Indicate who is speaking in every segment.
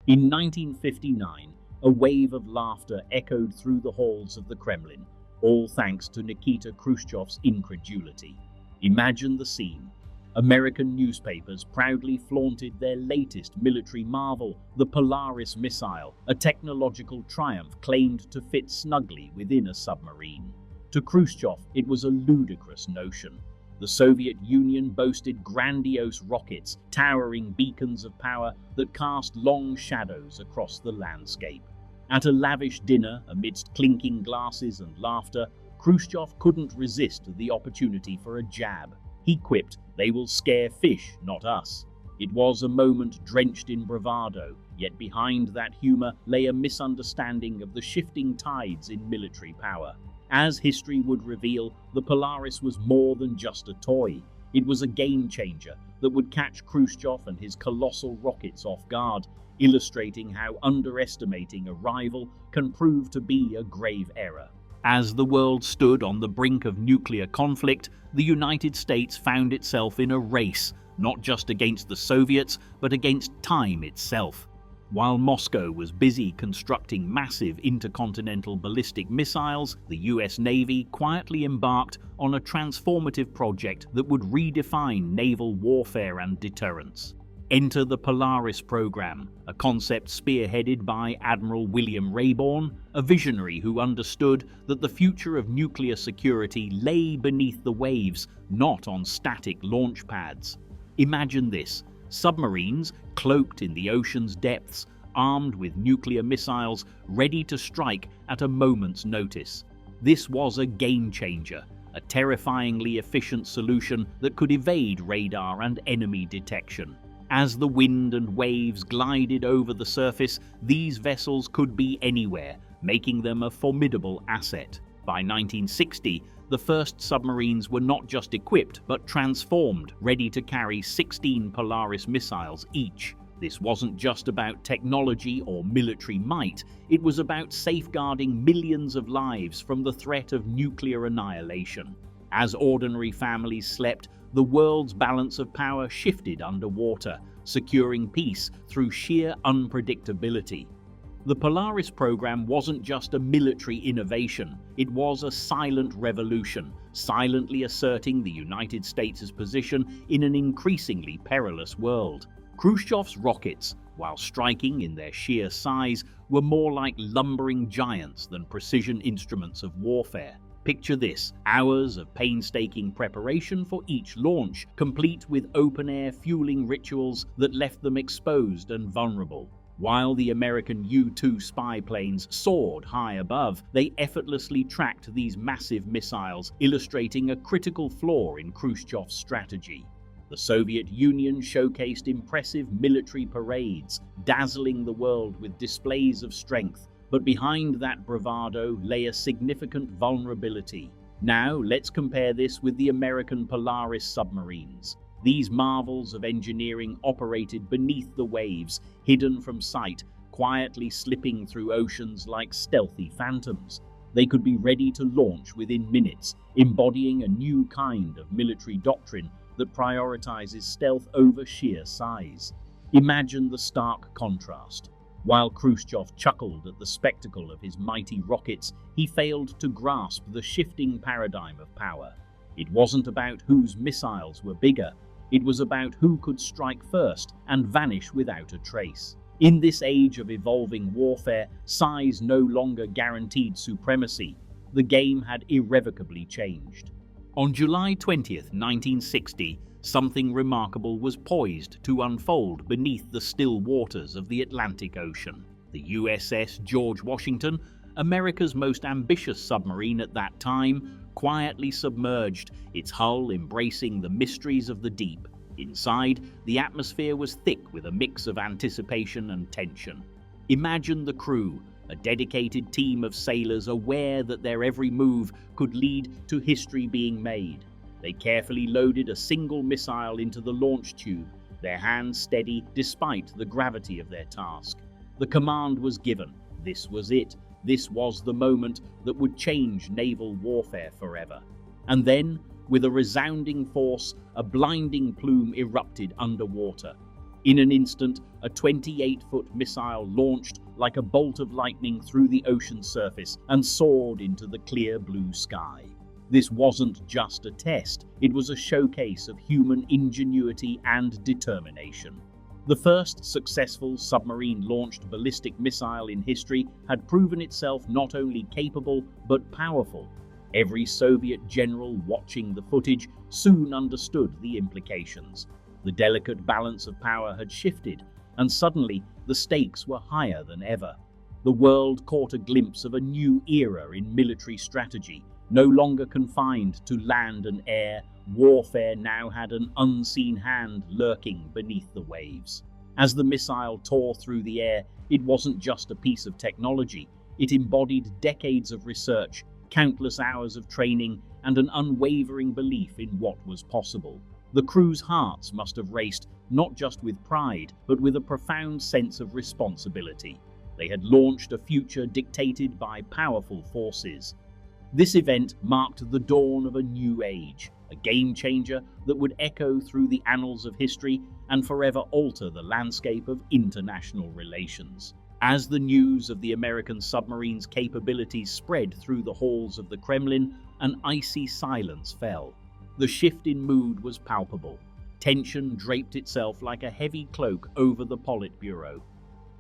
Speaker 1: In 1959, a wave of laughter echoed through the halls of the Kremlin, all thanks to Nikita Khrushchev's incredulity. Imagine the scene. American newspapers proudly flaunted their latest military marvel, the Polaris missile, a technological triumph claimed to fit snugly within a submarine. To Khrushchev, it was a ludicrous notion. The Soviet Union boasted grandiose rockets, towering beacons of power that cast long shadows across the landscape. At a lavish dinner, amidst clinking glasses and laughter, Khrushchev couldn't resist the opportunity for a jab. He quipped, "They will scare fish, not us." It was a moment drenched in bravado, yet behind that humor lay a misunderstanding of the shifting tides in military power. As history would reveal, the Polaris was more than just a toy. It was a game changer that would catch Khrushchev and his colossal rockets off guard, illustrating how underestimating a rival can prove to be a grave error. As the world stood on the brink of nuclear conflict, the United States found itself in a race, not just against the Soviets, but against time itself. While Moscow was busy constructing massive intercontinental ballistic missiles, the US Navy quietly embarked on a transformative project that would redefine naval warfare and deterrence. Enter the Polaris program, a concept spearheaded by Admiral William Rayborn, a visionary who understood that the future of nuclear security lay beneath the waves, not on static launch pads. Imagine this: submarines cloaked in the ocean's depths, armed with nuclear missiles ready to strike at a moment's notice. This was a game changer, a terrifyingly efficient solution that could evade radar and enemy detection. As the wind and waves glided over the surface, these vessels could be anywhere, making them a formidable asset. By 1960, the first submarines were not just equipped, but transformed, ready to carry 16 Polaris missiles each. This wasn't just about technology or military might, it was about safeguarding millions of lives from the threat of nuclear annihilation. As ordinary families slept, the world's balance of power shifted underwater, securing peace through sheer unpredictability. The Polaris program wasn't just a military innovation, it was a silent revolution, silently asserting the United States' position in an increasingly perilous world. Khrushchev's rockets, while striking in their sheer size, were more like lumbering giants than precision instruments of warfare. Picture this: hours of painstaking preparation for each launch, complete with open-air fueling rituals that left them exposed and vulnerable. While the American U-2 spy planes soared high above, they effortlessly tracked these massive missiles, illustrating a critical flaw in Khrushchev's strategy. The Soviet Union showcased impressive military parades, dazzling the world with displays of strength. But behind that bravado lay a significant vulnerability. Now let's compare this with the American Polaris submarines. These marvels of engineering operated beneath the waves, hidden from sight, quietly slipping through oceans like stealthy phantoms. They could be ready to launch within minutes, embodying a new kind of military doctrine that prioritizes stealth over sheer size. Imagine the stark contrast. While Khrushchev chuckled at the spectacle of his mighty rockets, he failed to grasp the shifting paradigm of power. It wasn't about whose missiles were bigger, it was about who could strike first and vanish without a trace. In this age of evolving warfare, size no longer guaranteed supremacy. The game had irrevocably changed. On July 20th, 1960, something remarkable was poised to unfold beneath the still waters of the Atlantic Ocean. The USS George Washington, America's most ambitious submarine at that time, quietly submerged, its hull embracing the mysteries of the deep. Inside, the atmosphere was thick with a mix of anticipation and tension. Imagine the crew, a dedicated team of sailors aware that their every move could lead to history being made. They carefully loaded a single missile into the launch tube, their hands steady despite the gravity of their task. The command was given. This was it. This was the moment that would change naval warfare forever. And then, with a resounding force, a blinding plume erupted underwater. In an instant, a 28-foot missile launched like a bolt of lightning through the ocean surface and soared into the clear blue sky. This wasn't just a test, it was a showcase of human ingenuity and determination. The first successful submarine-launched ballistic missile in history had proven itself not only capable but powerful. Every Soviet general watching the footage soon understood the implications. The delicate balance of power had shifted, and suddenly the stakes were higher than ever. The world caught a glimpse of a new era in military strategy. No longer confined to land and air, warfare now had an unseen hand lurking beneath the waves. As the missile tore through the air, it wasn't just a piece of technology. It embodied decades of research, countless hours of training, and an unwavering belief in what was possible. The crew's hearts must have raced, not just with pride, but with a profound sense of responsibility. They had launched a future dictated by powerful forces. This event marked the dawn of a new age, a game changer that would echo through the annals of history and forever alter the landscape of international relations. As the news of the American submarines' capabilities spread through the halls of the Kremlin, an icy silence fell. The shift in mood was palpable. Tension draped itself like a heavy cloak over the Politburo.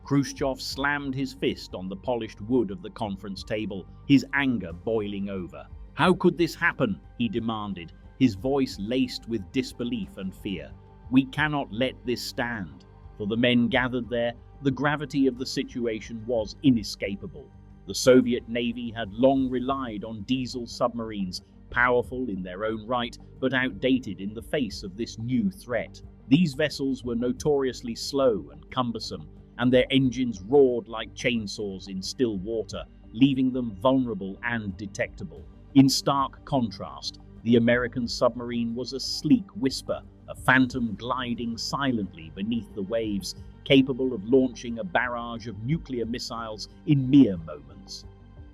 Speaker 1: Khrushchev slammed his fist on the polished wood of the conference table, his anger boiling over. "How could this happen?" he demanded, his voice laced with disbelief and fear. "We cannot let this stand." For the men gathered there, the gravity of the situation was inescapable. The Soviet Navy had long relied on diesel submarines, powerful in their own right, but outdated in the face of this new threat. These vessels were notoriously slow and cumbersome, and their engines roared like chainsaws in still water, leaving them vulnerable and detectable. In stark contrast, the American submarine was a sleek whisper, a phantom gliding silently beneath the waves, capable of launching a barrage of nuclear missiles in mere moments.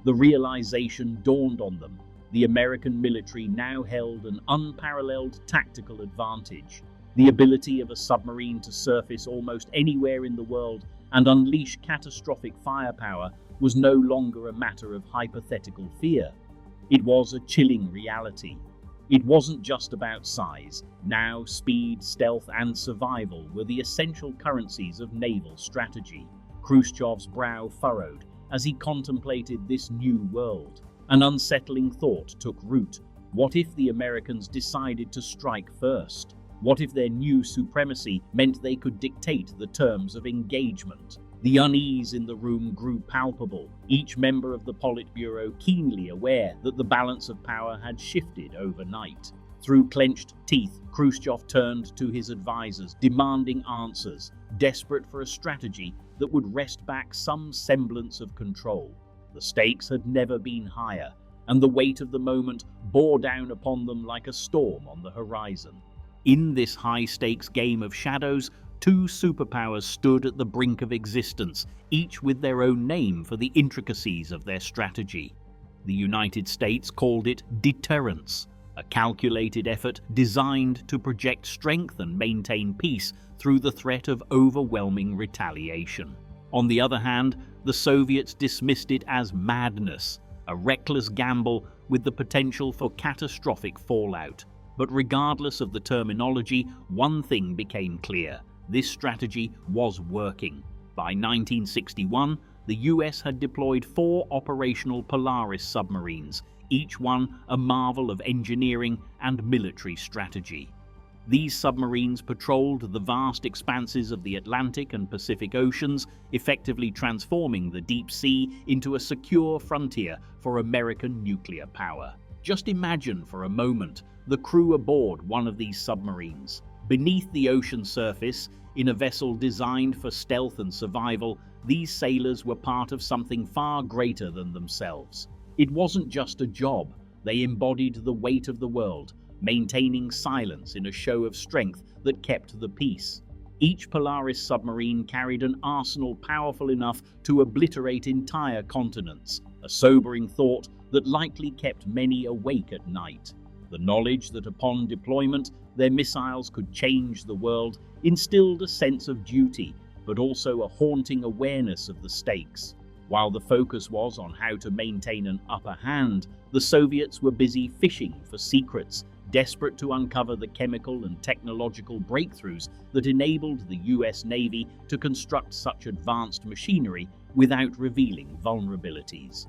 Speaker 1: The realization dawned on them. The American military now held an unparalleled tactical advantage. The ability of a submarine to surface almost anywhere in the world and unleash catastrophic firepower was no longer a matter of hypothetical fear. It was a chilling reality. It wasn't just about size. Now, speed, stealth, and survival were the essential currencies of naval strategy. Khrushchev's brow furrowed as he contemplated this new world. An unsettling thought took root. What if the Americans decided to strike first? What if their new supremacy meant they could dictate the terms of engagement? The unease in the room grew palpable, each member of the Politburo keenly aware that the balance of power had shifted overnight. Through clenched teeth, Khrushchev turned to his advisors, demanding answers, desperate for a strategy that would wrest back some semblance of control. The stakes had never been higher, and the weight of the moment bore down upon them like a storm on the horizon. In this high-stakes game of shadows, two superpowers stood at the brink of existence, each with their own name for the intricacies of their strategy. The United States called it deterrence, a calculated effort designed to project strength and maintain peace through the threat of overwhelming retaliation. On the other hand, the Soviets dismissed it as madness, a reckless gamble with the potential for catastrophic fallout. But regardless of the terminology, one thing became clear: this strategy was working. By 1961, the US had deployed 4 operational Polaris submarines, each one a marvel of engineering and military strategy. These submarines patrolled the vast expanses of the Atlantic and Pacific Oceans, effectively transforming the deep sea into a secure frontier for American nuclear power. Just imagine for a moment the crew aboard one of these submarines. Beneath the ocean surface, in a vessel designed for stealth and survival, these sailors were part of something far greater than themselves. It wasn't just a job, they embodied the weight of the world, maintaining silence in a show of strength that kept the peace. Each Polaris submarine carried an arsenal powerful enough to obliterate entire continents, a sobering thought that likely kept many awake at night. The knowledge that upon deployment, their missiles could change the world instilled a sense of duty, but also a haunting awareness of the stakes. While the focus was on how to maintain an upper hand, the Soviets were busy fishing for secrets, desperate to uncover the chemical and technological breakthroughs that enabled the US Navy to construct such advanced machinery without revealing vulnerabilities.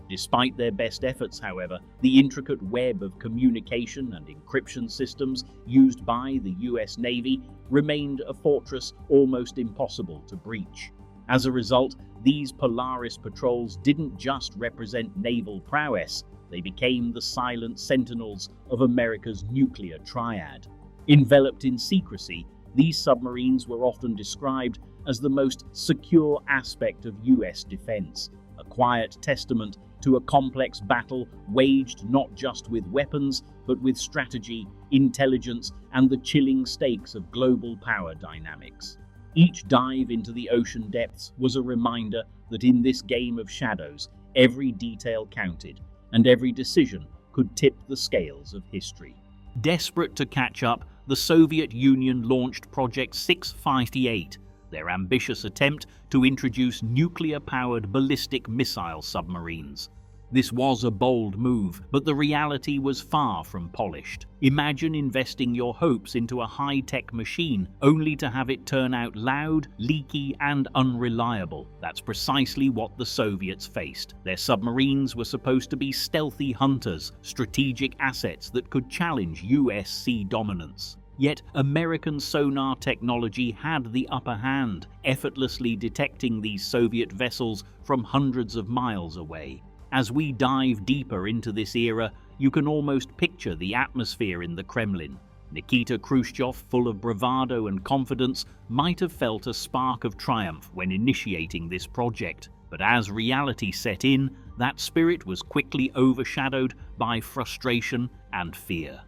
Speaker 1: Despite their best efforts, however, the intricate web of communication and encryption systems used by the US Navy remained a fortress almost impossible to breach. As a result, these Polaris patrols didn't just represent naval prowess, they became the silent sentinels of America's nuclear triad. Enveloped in secrecy, these submarines were often described as the most secure aspect of US defense, a quiet testament to a complex battle waged not just with weapons, but with strategy, intelligence, and the chilling stakes of global power dynamics. Each dive into the ocean depths was a reminder that in this game of shadows, every detail counted, and every decision could tip the scales of history. Desperate to catch up, the Soviet Union launched Project 658, their ambitious attempt to introduce nuclear-powered ballistic missile submarines. This was a bold move, but the reality was far from polished. Imagine investing your hopes into a high-tech machine only to have it turn out loud, leaky, and unreliable. That's precisely what the Soviets faced. Their submarines were supposed to be stealthy hunters, strategic assets that could challenge US sea dominance. Yet American sonar technology had the upper hand, effortlessly detecting these Soviet vessels from hundreds of miles away. As we dive deeper into this era, you can almost picture the atmosphere in the Kremlin. Nikita Khrushchev, full of bravado and confidence, might have felt a spark of triumph when initiating this project. But as reality set in, that spirit was quickly overshadowed by frustration and fear.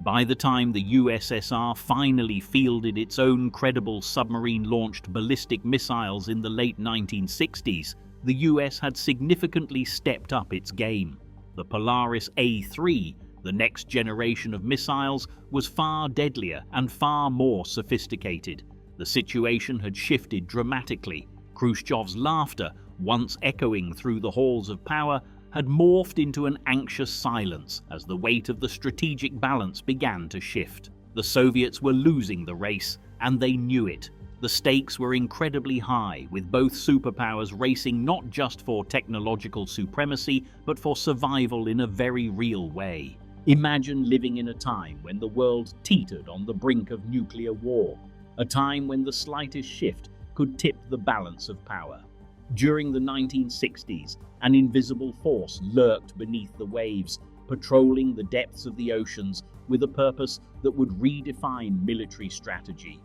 Speaker 1: By the time the USSR finally fielded its own credible submarine-launched ballistic missiles in the late 1960s, the US had significantly stepped up its game. The Polaris A-3, the next generation of missiles, was far deadlier and far more sophisticated. The situation had shifted dramatically. Khrushchev's laughter, once echoing through the halls of power, had morphed into an anxious silence as the weight of the strategic balance began to shift. The Soviets were losing the race, and they knew it. The stakes were incredibly high, with both superpowers racing not just for technological supremacy, but for survival in a very real way. Imagine living in a time when the world teetered on the brink of nuclear war, a time when the slightest shift could tip the balance of power. During the 1960s, an invisible force lurked beneath the waves, patrolling the depths of the oceans with a purpose that would redefine military strategy.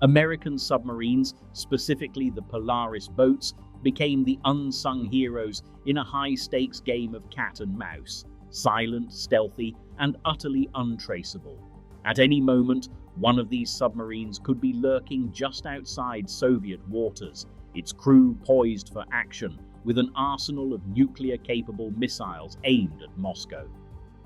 Speaker 1: American submarines, specifically the Polaris boats, became the unsung heroes in a high-stakes game of cat and mouse, silent, stealthy, and utterly untraceable. At any moment, one of these submarines could be lurking just outside Soviet waters, its crew poised for action, with an arsenal of nuclear-capable missiles aimed at Moscow.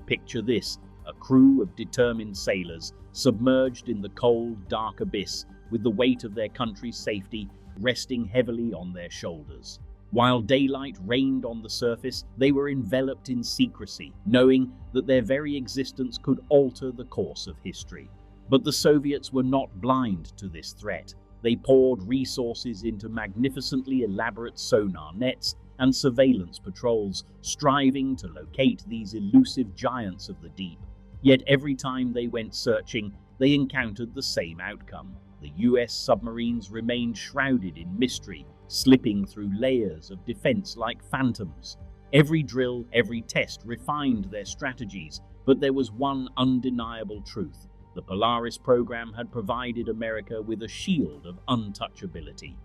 Speaker 1: Picture this, a crew of determined sailors submerged in the cold, dark abyss, with the weight of their country's safety resting heavily on their shoulders. While daylight reigned on the surface, they were enveloped in secrecy, knowing that their very existence could alter the course of history. But the Soviets were not blind to this threat. They poured resources into magnificently elaborate sonar nets and surveillance patrols, striving to locate these elusive giants of the deep. Yet every time they went searching, they encountered the same outcome. The US submarines remained shrouded in mystery, slipping through layers of defense like phantoms. Every drill, every test refined their strategies, but there was one undeniable truth. The Polaris program had provided America with a shield of untouchability.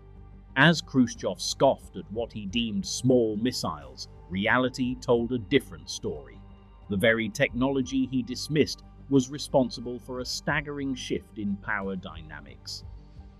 Speaker 1: As Khrushchev scoffed at what he deemed small missiles, reality told a different story. The very technology he dismissed was responsible for a staggering shift in power dynamics.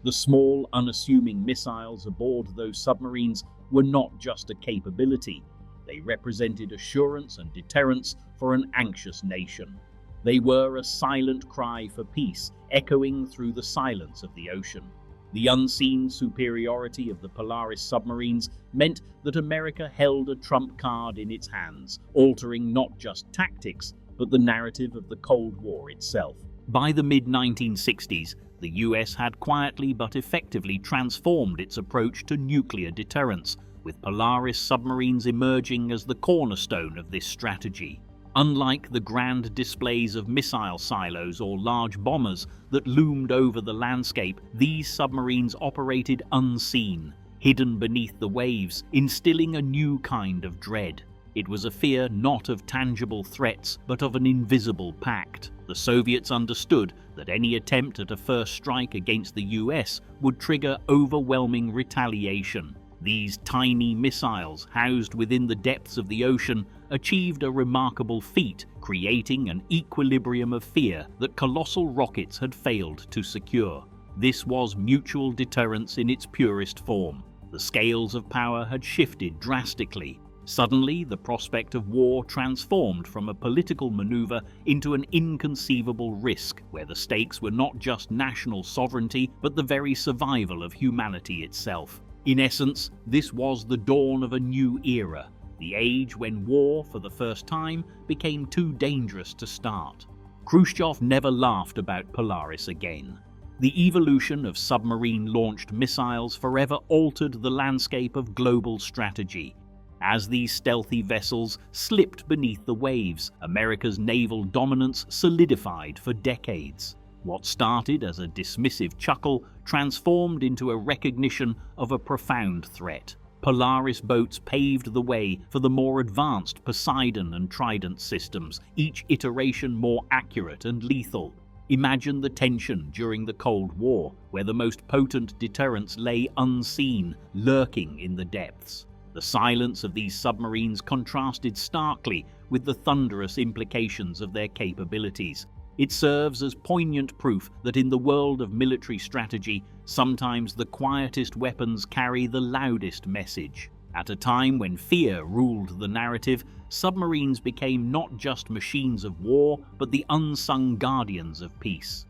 Speaker 1: The small, unassuming missiles aboard those submarines were not just a capability, they represented assurance and deterrence for an anxious nation. They were a silent cry for peace, echoing through the silence of the ocean. The unseen superiority of the Polaris submarines meant that America held a trump card in its hands, altering not just tactics, but the narrative of the Cold War itself. By the mid-1960s, the US had quietly but effectively transformed its approach to nuclear deterrence, with Polaris submarines emerging as the cornerstone of this strategy. Unlike the grand displays of missile silos or large bombers that loomed over the landscape, these submarines operated unseen, hidden beneath the waves, instilling a new kind of dread. It was a fear not of tangible threats, but of an invisible pact. The Soviets understood that any attempt at a first strike against the US would trigger overwhelming retaliation. These tiny missiles, housed within the depths of the ocean, achieved a remarkable feat, creating an equilibrium of fear that colossal rockets had failed to secure. This was mutual deterrence in its purest form. The scales of power had shifted drastically. Suddenly, the prospect of war transformed from a political maneuver into an inconceivable risk, where the stakes were not just national sovereignty, but the very survival of humanity itself. In essence, this was the dawn of a new era, the age when war, for the first time, became too dangerous to start. Khrushchev never laughed about Polaris again. The evolution of submarine-launched missiles forever altered the landscape of global strategy. As these stealthy vessels slipped beneath the waves, America's naval dominance solidified for decades. What started as a dismissive chuckle transformed into a recognition of a profound threat. Polaris boats paved the way for the more advanced Poseidon and Trident systems, each iteration more accurate and lethal. Imagine the tension during the Cold War, where the most potent deterrents lay unseen, lurking in the depths. The silence of these submarines contrasted starkly with the thunderous implications of their capabilities. It serves as poignant proof that in the world of military strategy, sometimes the quietest weapons carry the loudest message. At a time when fear ruled the narrative, submarines became not just machines of war, but the unsung guardians of peace.